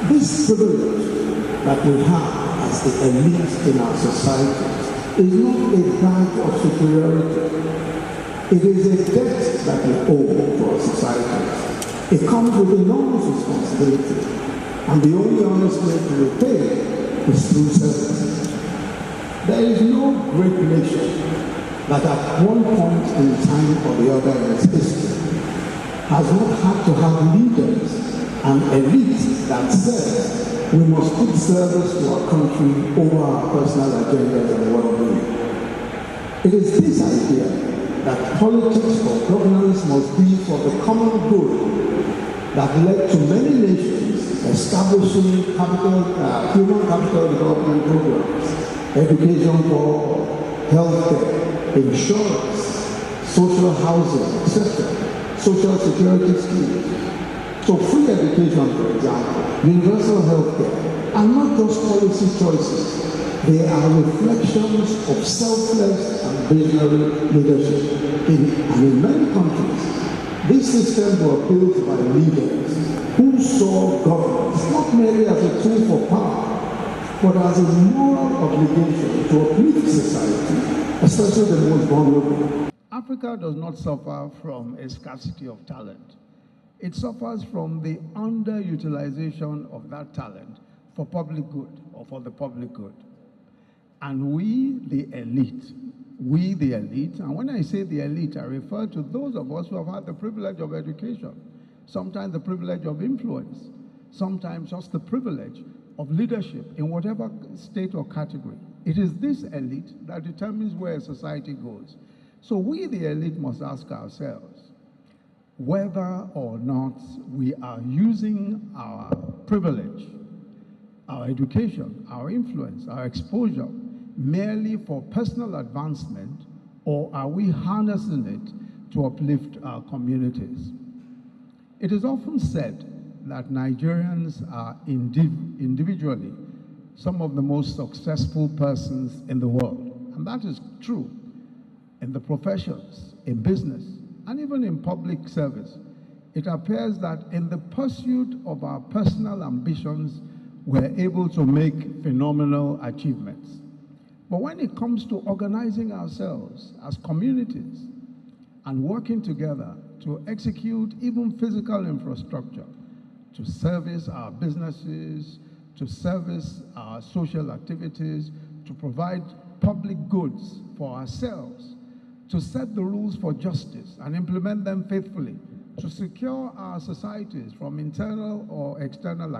This privilege that we have as the elite in our society is not a badge of superiority. It is a debt that we owe to our society. It comes with enormous responsibility, and the only honest way to repay it is through service. There is no great nation that at one point in time or the other in its history has not had to have leaders and elites that said we must put service to our country over our personal agendas and well-being. It is this idea that politics or governance must be for the common good that led to many nations establishing human capital development programs, education for healthcare, insurance, social housing, etc., social security schemes. So free education, for example, universal healthcare, are not just policy choices. They are reflections of selfless and visionary leadership. And in many countries, these systems were built by leaders who saw governance not merely as a tool for power, but as a moral obligation to uplift society, especially the most vulnerable. Africa does not suffer from a scarcity of talent. It suffers from the underutilization of that talent for public good or for the public good. And we, the elite, and when I say the elite, I refer to those of us who have had the privilege of education, sometimes the privilege of influence, sometimes just the privilege of leadership in whatever state or category. It is this elite that determines where a society goes. So we, the elite, must ask ourselves whether or not we are using our privilege, our education, our influence, our exposure, merely for personal advancement, or are we harnessing it to uplift our communities? It is often said that Nigerians are individually some of the most successful persons in the world. And that is true in the professions, in business, and even in public service. It appears that in the pursuit of our personal ambitions, we're able to make phenomenal achievements. But when it comes to organizing ourselves as communities and working together to execute even physical infrastructure, to service our businesses, to service our social activities, to provide public goods for ourselves, to set the rules for justice and implement them faithfully, to secure our societies from internal or external